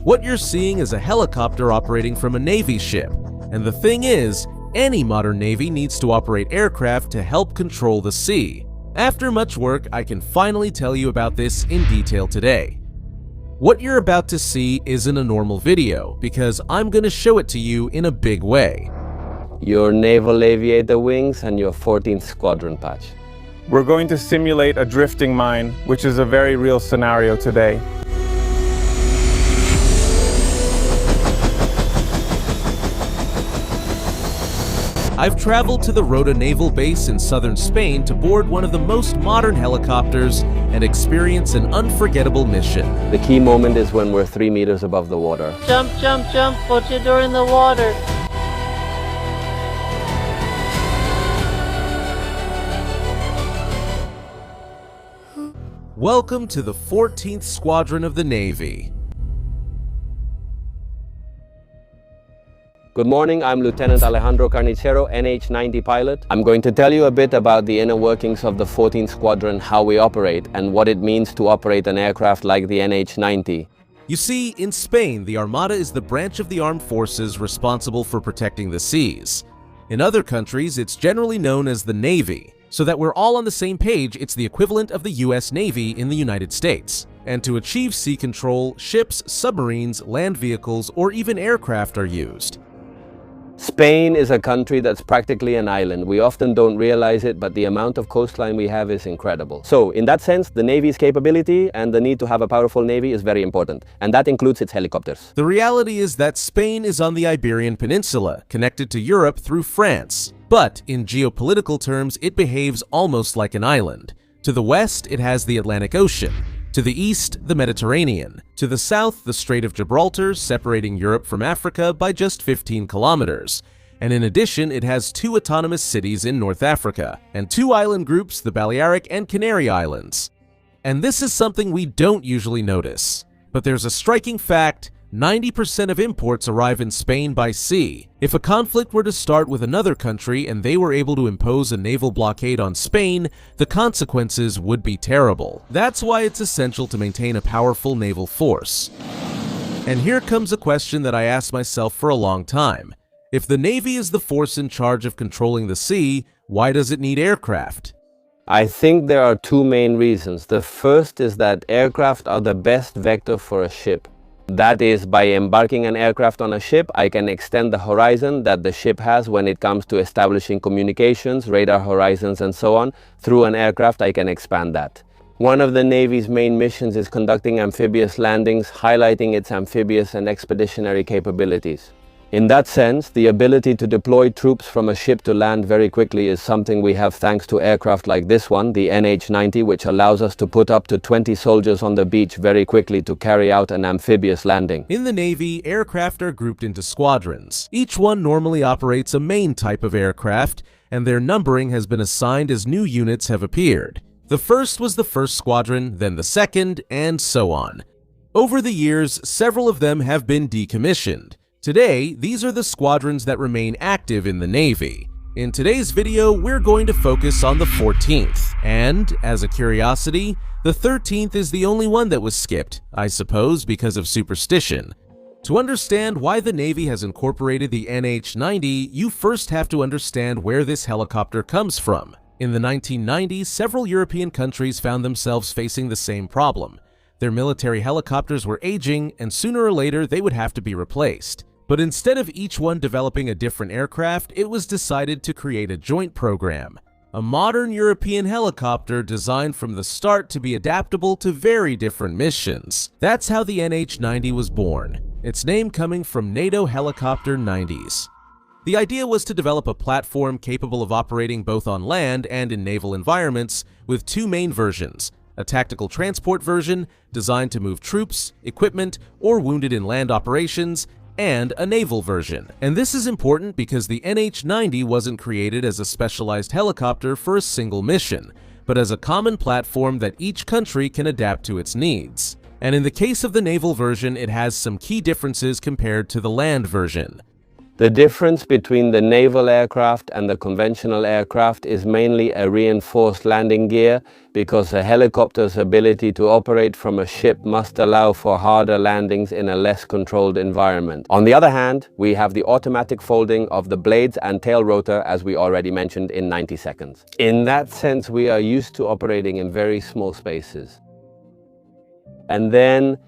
What you're seeing is a helicopter operating from a Navy ship, and the thing is, any modern Navy needs to operate aircraft to help control the sea. After much work, I can finally tell you about this in detail today. What you're about to see isn't a normal video, because I'm going to show it to you in a big way. Your Naval Aviator wings and your 14th Squadron patch. We're going to simulate a drifting mine, which is a very real scenario today. I've traveled to the Rota Naval Base in southern Spain to board one of the most modern helicopters and experience an unforgettable mission. The key moment is when we're 3 meters above the water. Jump, jump, jump, put your door in the water. Welcome to the 14th Squadron of the Navy. Good morning, I'm Lieutenant Alejandro Carnicero, NH-90 pilot. I'm going to tell you a bit about the inner workings of the 14th Squadron, how we operate, and what it means to operate an aircraft like the NH-90. You see, in Spain, the Armada is the branch of the armed forces responsible for protecting the seas. In other countries, it's generally known as the Navy. So that we're all on the same page, it's the equivalent of the US Navy in the United States. And to achieve sea control, ships, submarines, land vehicles, or even aircraft are used. Spain is a country that's practically an island. We often don't realize it, but the amount of coastline we have is incredible. So, in that sense, the Navy's capability and the need to have a powerful Navy is very important, and that includes its helicopters. The reality is that Spain is on the Iberian Peninsula, connected to Europe through France. But, in geopolitical terms, it behaves almost like an island. To the west, it has the Atlantic Ocean. To the east, the Mediterranean. To the south, the Strait of Gibraltar, separating Europe from Africa by just 15 kilometers. And in addition, it has 2 autonomous cities in North Africa, and 2 island groups, the Balearic and Canary Islands. And this is something we don't usually notice. But there's a striking fact: 90% of imports arrive in Spain by sea. If a conflict were to start with another country and they were able to impose a naval blockade on Spain, the consequences would be terrible. That's why it's essential to maintain a powerful naval force. And here comes a question that I asked myself for a long time. If the Navy is the force in charge of controlling the sea, why does it need aircraft? I think there are 2 main reasons. The first is that aircraft are the best vector for a ship. That is, by embarking an aircraft on a ship, I can extend the horizon that the ship has when it comes to establishing communications, radar horizons, and so on. Through an aircraft, I can expand that. One of the Navy's main missions is conducting amphibious landings, highlighting its amphibious and expeditionary capabilities. In that sense, the ability to deploy troops from a ship to land very quickly is something we have thanks to aircraft like this one, the NH-90, which allows us to put up to 20 soldiers on the beach very quickly to carry out an amphibious landing. In the Navy, aircraft are grouped into squadrons. Each one normally operates a main type of aircraft, and their numbering has been assigned as new units have appeared. The first was the 1st Squadron, then the 2nd, and so on. Over the years, several of them have been decommissioned. Today, these are the squadrons that remain active in the Navy. In today's video, we're going to focus on the 14th, and, as a curiosity, the 13th is the only one that was skipped, I suppose because of superstition. To understand why the Navy has incorporated the NH-90, you first have to understand where this helicopter comes from. In the 1990s, several European countries found themselves facing the same problem. Their military helicopters were aging, and sooner or later they would have to be replaced. But instead of each one developing a different aircraft, it was decided to create a joint program. A modern European helicopter designed from the start to be adaptable to very different missions. That's how the NH-90 was born, its name coming from NATO Helicopter 90s. The idea was to develop a platform capable of operating both on land and in naval environments, with 2 main versions: a tactical transport version designed to move troops, equipment, or wounded in land operations, and a naval version. And this is important because the NH-90 wasn't created as a specialized helicopter for a single mission, but as a common platform that each country can adapt to its needs. And in the case of the naval version, it has some key differences compared to the land version. The difference between the naval aircraft and the conventional aircraft is mainly a reinforced landing gear, because a helicopter's ability to operate from a ship must allow for harder landings in a less controlled environment. On the other hand, we have the automatic folding of the blades and tail rotor, as we already mentioned, in 90 seconds. In that sense, we are used to operating in very small spaces. And then,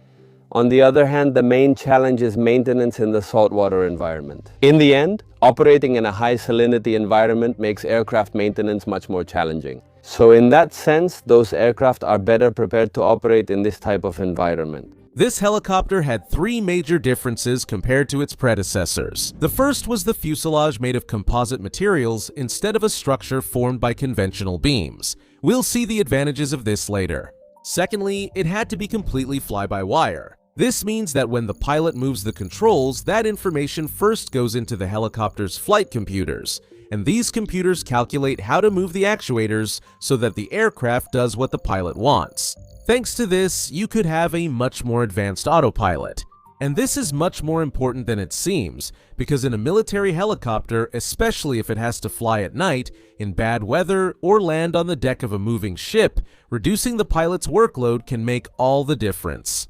on the other hand, the main challenge is maintenance in the saltwater environment. In the end, operating in a high salinity environment makes aircraft maintenance much more challenging. So in that sense, those aircraft are better prepared to operate in this type of environment. This helicopter had three major differences compared to its predecessors. The first was the fuselage made of composite materials instead of a structure formed by conventional beams. We'll see the advantages of this later. Secondly, it had to be completely fly-by-wire. This means that when the pilot moves the controls, that information first goes into the helicopter's flight computers, and these computers calculate how to move the actuators so that the aircraft does what the pilot wants. Thanks to this, you could have a much more advanced autopilot. And this is much more important than it seems, because in a military helicopter, especially if it has to fly at night, in bad weather, or land on the deck of a moving ship, reducing the pilot's workload can make all the difference.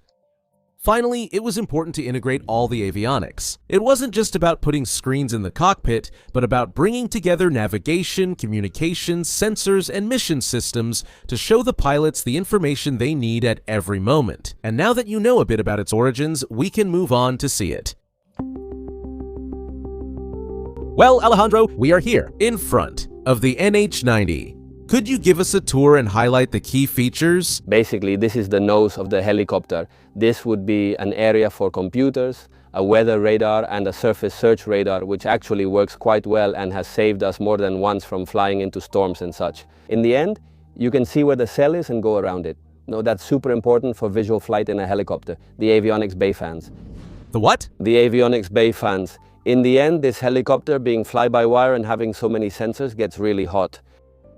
Finally, it was important to integrate all the avionics. It wasn't just about putting screens in the cockpit, but about bringing together navigation, communications, sensors, and mission systems to show the pilots the information they need at every moment. And now that you know a bit about its origins, we can move on to see it. Well, Alejandro, we are here, in front of the NH-90. Could you give us a tour and highlight the key features? Basically, this is the nose of the helicopter. This would be an area for computers, a weather radar, and a surface search radar, which actually works quite well and has saved us more than once from flying into storms and such. In the end, you can see where the cell is and go around it. No, that's super important for visual flight in a helicopter. The avionics bay fans. The what? The avionics bay fans. In the end, this helicopter, being fly-by-wire and having so many sensors, gets really hot.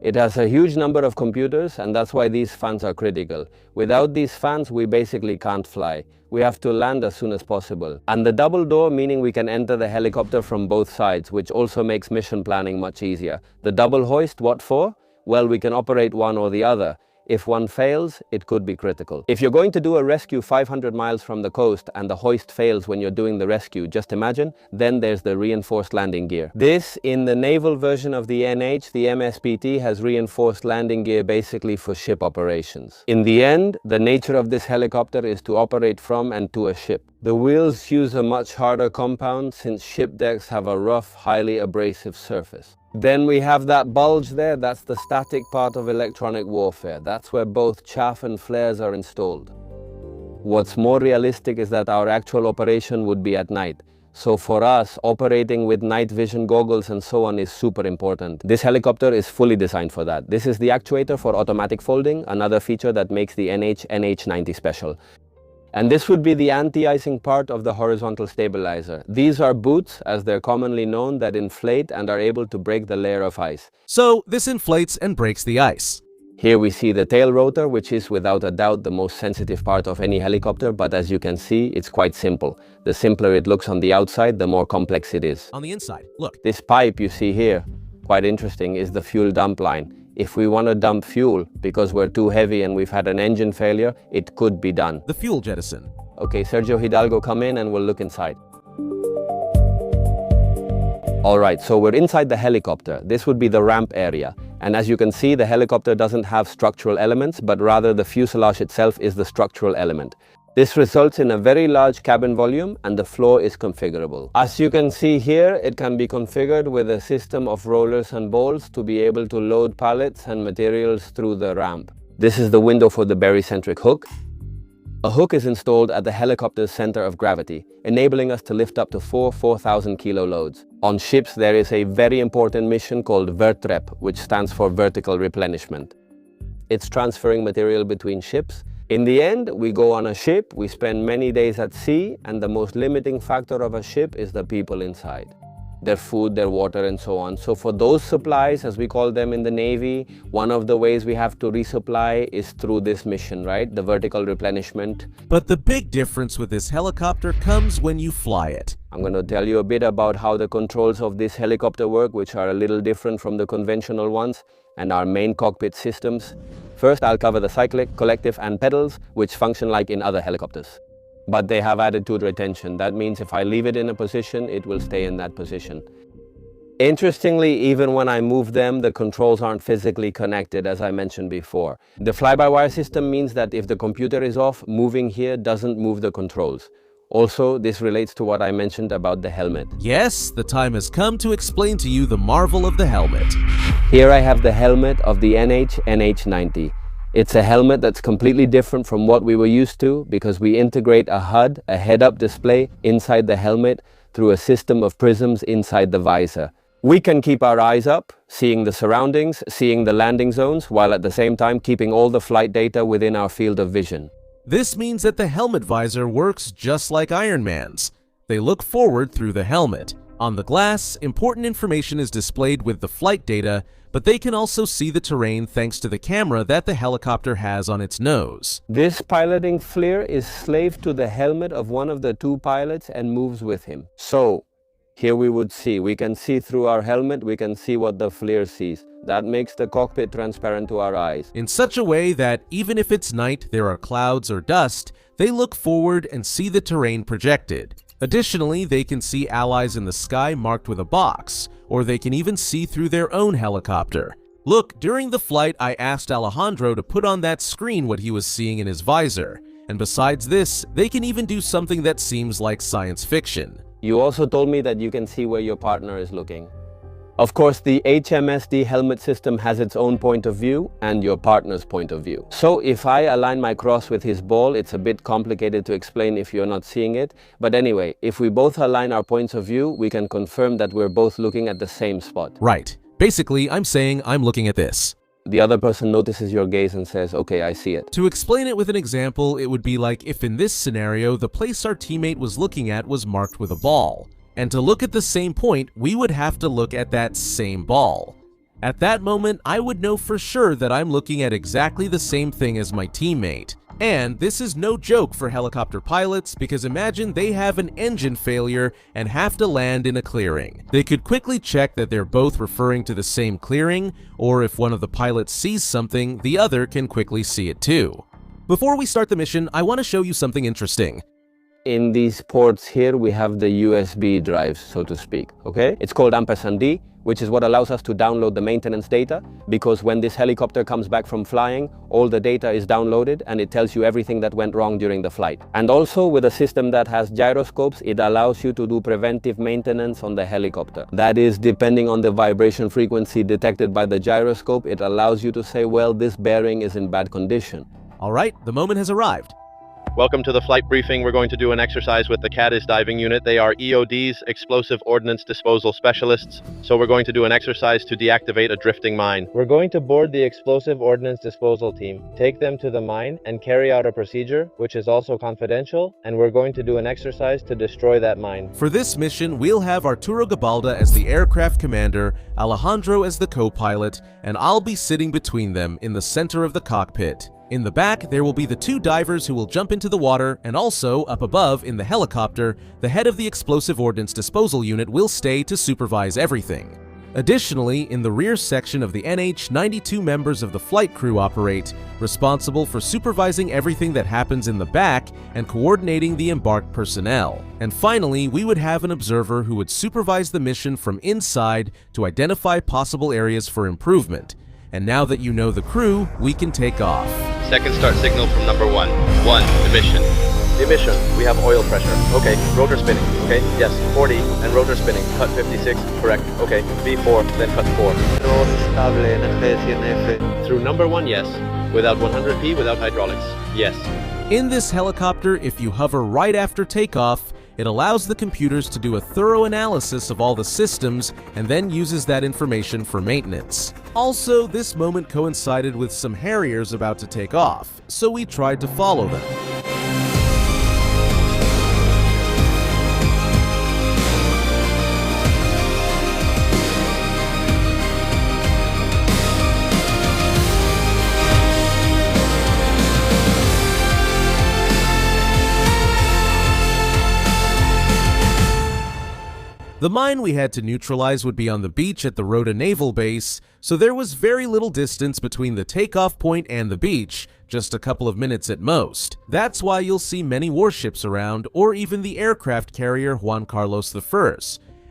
It has a huge number of computers, and that's why these fans are critical. Without these fans, we basically can't fly. We have to land as soon as possible. And the double door, meaning we can enter the helicopter from both sides, which also makes mission planning much easier. The double hoist, what for? Well, we can operate one or the other. If one fails, it could be critical. If you're going to do a rescue 500 miles from the coast and the hoist fails when you're doing the rescue, just imagine, then there's the reinforced landing gear. This, in the naval version of the NH, the MSPT, has reinforced landing gear basically for ship operations. In the end, the nature of this helicopter is to operate from and to a ship. The wheels use a much harder compound since ship decks have a rough, highly abrasive surface. Then we have that bulge there, that's the static part of electronic warfare. That's where both chaff and flares are installed. What's more realistic is that our actual operation would be at night. So for us, operating with night vision goggles and so on is super important. This helicopter is fully designed for that. This is the actuator for automatic folding, another feature that makes the NH-90 special. And this would be the anti-icing part of the horizontal stabilizer. These are boots, as they're commonly known, that inflate and are able to break the layer of ice. So this inflates and breaks the ice. Here we see the tail rotor, which is without a doubt the most sensitive part of any helicopter, but as you can see, it's quite simple. The simpler it looks on the outside, the more complex it is. On the inside, look. This pipe you see here, quite interesting, is the fuel dump line. If we want to dump fuel because we're too heavy and we've had an engine failure, it could be done. The fuel jettison. Okay, Sergio Hidalgo, come in and we'll look inside. All right, so we're inside the helicopter. This would be the ramp area. And as you can see, the helicopter doesn't have structural elements, but rather the fuselage itself is the structural element. This results in a very large cabin volume, and the floor is configurable. As you can see here, it can be configured with a system of rollers and bolts to be able to load pallets and materials through the ramp. This is the window for the barycentric hook. A hook is installed at the helicopter's center of gravity, enabling us to lift up to 4,000 kilo loads. On ships, there is a very important mission called VERTREP, which stands for Vertical Replenishment. It's transferring material between ships. In the end, we go on a ship, we spend many days at sea, and the most limiting factor of a ship is the people inside. their food, their water, and so on. So for those supplies, as we call them in the Navy, one of the ways we have to resupply is through this mission, right? The vertical replenishment. But the big difference with this helicopter comes when you fly it. I'm going to tell you a bit about how the controls of this helicopter work, which are a little different from the conventional ones, and our main cockpit systems. First, I'll cover the cyclic, collective, and pedals, which function like in other helicopters. But they have attitude retention. That means if I leave it in a position, it will stay in that position. Interestingly, even when I move them, the controls aren't physically connected, as I mentioned before. The fly-by-wire system means that if the computer is off, moving here doesn't move the controls. Also, this relates to what I mentioned about the helmet. Yes, the time has come to explain to you the marvel of the helmet. Here I have the helmet of the NH-90. It's a helmet that's completely different from what we were used to because we integrate a HUD, a head-up display, inside the helmet through a system of prisms inside the visor. We can keep our eyes up, seeing the surroundings, seeing the landing zones, while at the same time keeping all the flight data within our field of vision. This means that the helmet visor works just like Iron Man's. They look forward through the helmet. On the glass, important information is displayed with the flight data, but they can also see the terrain thanks to the camera that the helicopter has on its nose. This piloting FLIR is slave to the helmet of one of the two pilots and moves with him. So, here we can see through our helmet, we can see what the FLIR sees. That makes the cockpit transparent to our eyes. In such a way that even if it's night, there are clouds or dust, they look forward and see the terrain projected. Additionally, they can see allies in the sky marked with a box, or they can even see through their own helicopter. Look, during the flight, I asked Alejandro to put on that screen what he was seeing in his visor. And besides this, they can even do something that seems like science fiction. You also told me that you can see where your partner is looking. Of course, the HMSD helmet system has its own point of view and your partner's point of view. So if I align my cross with his ball, it's a bit complicated to explain if you're not seeing it. But anyway, if we both align our points of view, we can confirm that we're both looking at the same spot. Right. Basically, I'm saying I'm looking at this. The other person notices your gaze and says, okay, I see it. To explain it with an example, it would be like if in this scenario, the place our teammate was looking at was marked with a ball. And to look at the same point, we would have to look at that same ball. At that moment, I would know for sure that I'm looking at exactly the same thing as my teammate. And this is no joke for helicopter pilots because imagine they have an engine failure and have to land in a clearing. They could quickly check that they're both referring to the same clearing, or if one of the pilots sees something, the other can quickly see it too. Before we start the mission, I want to show you something interesting. In these ports here, we have the USB drives, so to speak, okay? It's called &D, which is what allows us to download the maintenance data, because when this helicopter comes back from flying, all the data is downloaded and it tells you everything that went wrong during the flight. And also, with a system that has gyroscopes, it allows you to do preventive maintenance on the helicopter. That is, depending on the vibration frequency detected by the gyroscope, it allows you to say, well, this bearing is in bad condition. All right, the moment has arrived. Welcome to the flight briefing. We're going to do an exercise with the CADIS diving unit. They are EODs, Explosive Ordnance Disposal Specialists. So we're going to do an exercise to deactivate a drifting mine. We're going to board the Explosive Ordnance Disposal team, take them to the mine, and carry out a procedure, which is also confidential, and we're going to do an exercise to destroy that mine. For this mission, we'll have Arturo Gabalda as the aircraft commander, Alejandro as the co-pilot, and I'll be sitting between them in the center of the cockpit. In the back, there will be the two divers who will jump into the water, and also, up above, in the helicopter, the head of the Explosive Ordnance Disposal Unit will stay to supervise everything. Additionally, in the rear section of the NH, 92 members of the flight crew operate, responsible for supervising everything that happens in the back and coordinating the embarked personnel. And finally, we would have an observer who would supervise the mission from inside to identify possible areas for improvement. And now that you know the crew, we can take off. Second start signal from number 1. Emission. Emission, we have oil pressure. Okay, rotor spinning. Okay, yes, 40 and rotor spinning. Cut 56, correct. Okay, V4, then cut 4. Through number 1, yes. Without 100p, without hydraulics, yes. In this helicopter, if you hover right after takeoff, it allows the computers to do a thorough analysis of all the systems and then uses that information for maintenance. Also, this moment coincided with some Harriers about to take off, so we tried to follow them. The mine we had to neutralize would be on the beach at the Rota Naval Base, so there was very little distance between the takeoff point and the beach, just a couple of minutes at most. That's why you'll see many warships around, or even the aircraft carrier Juan Carlos I.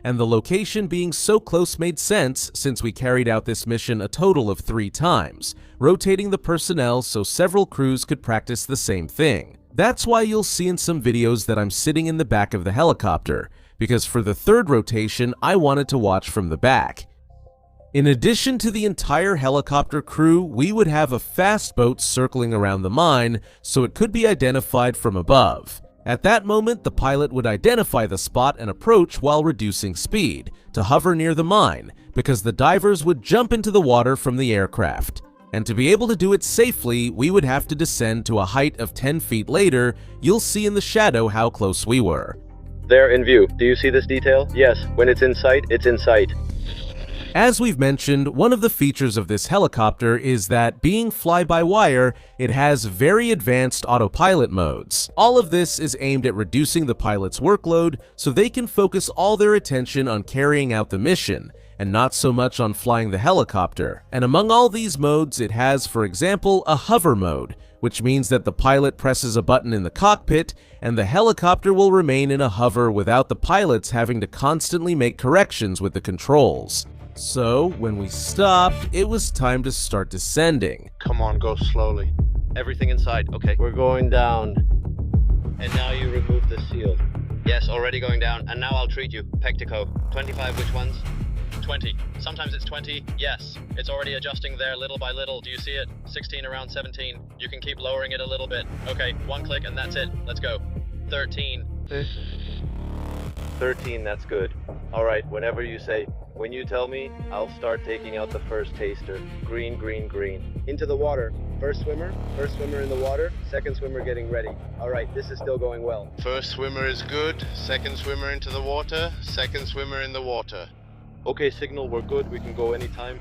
And the location being so close made sense since we carried out this mission a total of 3 times, rotating the personnel so several crews could practice the same thing. That's why you'll see in some videos that I'm sitting in the back of the helicopter, because for the 3rd rotation I wanted to watch from the back. In addition to the entire helicopter crew, we would have a fast boat circling around the mine so it could be identified from above. At that moment, the pilot would identify the spot and approach while reducing speed, to hover near the mine, because the divers would jump into the water from the aircraft. And to be able to do it safely, we would have to descend to a height of 10 feet later. You'll see in the shadow how close we were. There in view. Do you see this detail? Yes. When it's in sight, it's in sight. As we've mentioned, one of the features of this helicopter is that, being fly-by-wire, it has very advanced autopilot modes. All of this is aimed at reducing the pilot's workload so they can focus all their attention on carrying out the mission, and not so much on flying the helicopter. And among all these modes, it has, for example, a hover mode, which means that the pilot presses a button in the cockpit, and the helicopter will remain in a hover without the pilots having to constantly make corrections with the controls. So, when we stopped, it was time to start descending. Come on, go slowly. Everything inside, okay. We're going down. And now you remove the seal. Yes, already going down. And now I'll treat you. Pectico. 25, which ones? 20. Sometimes it's 20. Yes. It's already adjusting there little by little. Do you see it? 16 around 17. You can keep lowering it a little bit. Okay, 1 click and that's it. Let's go. 13. 13, that's good. Alright, whenever you say. When you tell me, I'll start taking out the first taster. Green, green, green. Into the water. First swimmer in the water, second swimmer getting ready. Alright, this is still going well. First swimmer is good. Second swimmer into the water. Second swimmer in the water. Okay, signal, we're good. We can go anytime.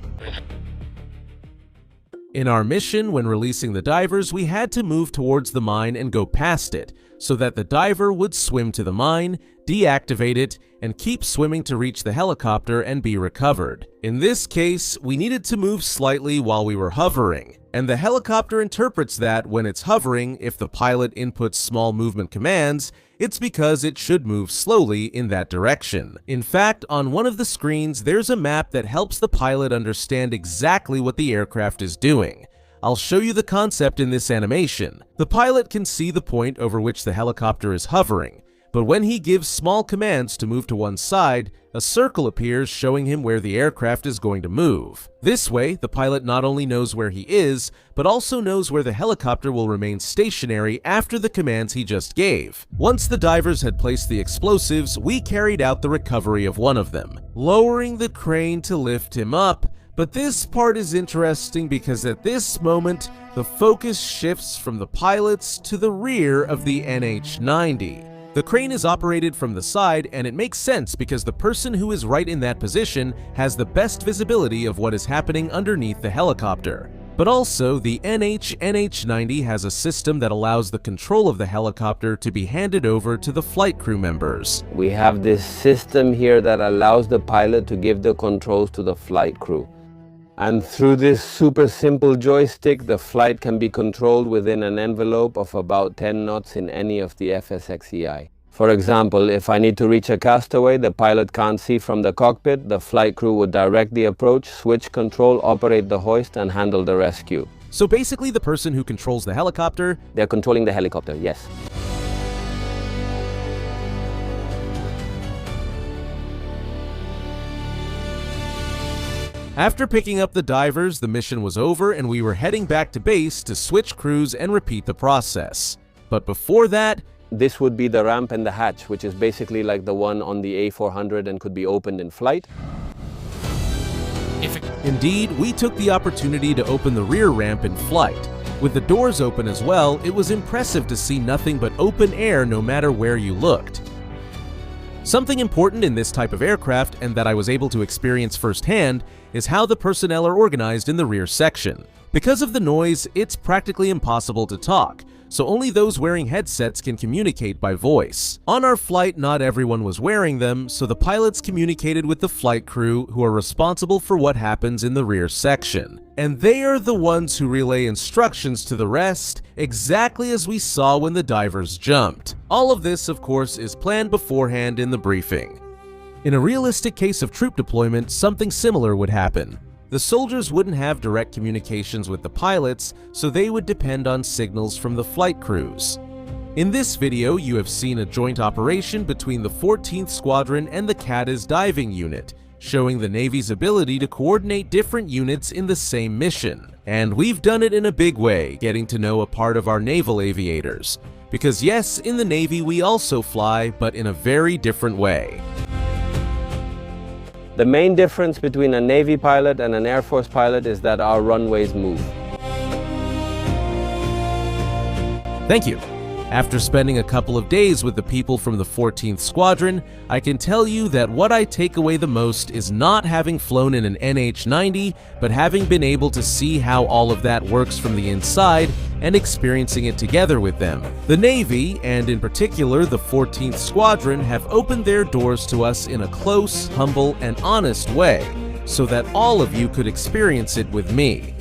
In our mission, when releasing the divers, we had to move towards the mine and go past it, so that the diver would swim to the mine, deactivate it, and keep swimming to reach the helicopter and be recovered. In this case, we needed to move slightly while we were hovering, and the helicopter interprets that when it's hovering, if the pilot inputs small movement commands, it's because it should move slowly in that direction. In fact, on one of the screens, there's a map that helps the pilot understand exactly what the aircraft is doing. I'll show you the concept in this animation. The pilot can see the point over which the helicopter is hovering, but when he gives small commands to move to one side, a circle appears showing him where the aircraft is going to move. This way, the pilot not only knows where he is, but also knows where the helicopter will remain stationary after the commands he just gave. Once the divers had placed the explosives, we carried out the recovery of one of them, lowering the crane to lift him up. But this part is interesting because at this moment, the focus shifts from the pilots to the rear of the NH-90. The crane is operated from the side, and it makes sense because the person who is right in that position has the best visibility of what is happening underneath the helicopter. But also, the NH-90 has a system that allows the control of the helicopter to be handed over to the flight crew members. We have this system here that allows the pilot to give the controls to the flight crew. And through this super simple joystick, the flight can be controlled within an envelope of about 10 knots in any of the FSXEI. For example, if I need to reach a castaway the pilot can't see from the cockpit, the flight crew would direct the approach, switch control, operate the hoist, and handle the rescue. So basically, the person who controls the helicopter... They're controlling the helicopter, yes. After picking up the divers, the mission was over and we were heading back to base to switch crews and repeat the process. But before that, this would be the ramp and the hatch, which is basically like the one on the A400 and could be opened in flight. Indeed, we took the opportunity to open the rear ramp in flight. With the doors open as well, it was impressive to see nothing but open air no matter where you looked. Something important in this type of aircraft, and that I was able to experience firsthand, is how the personnel are organized in the rear section. Because of the noise, it's practically impossible to talk, so only those wearing headsets can communicate by voice. On our flight, not everyone was wearing them, so the pilots communicated with the flight crew, who are responsible for what happens in the rear section. And they are the ones who relay instructions to the rest, exactly as we saw when the divers jumped. All of this, of course, is planned beforehand in the briefing. In a realistic case of troop deployment, something similar would happen. The soldiers wouldn't have direct communications with the pilots, so they would depend on signals from the flight crews. In this video, you have seen a joint operation between the 14th Squadron and the Cadiz diving unit, showing the Navy's ability to coordinate different units in the same mission. And we've done it in a big way, getting to know a part of our naval aviators. Because yes, in the Navy we also fly, but in a very different way. The main difference between a Navy pilot and an Air Force pilot is that our runways move. Thank you. After spending a couple of days with the people from the 14th Squadron, I can tell you that what I take away the most is not having flown in an NH-90, but having been able to see how all of that works from the inside and experiencing it together with them. The Navy, and in particular the 14th Squadron, have opened their doors to us in a close, humble, and honest way, so that all of you could experience it with me.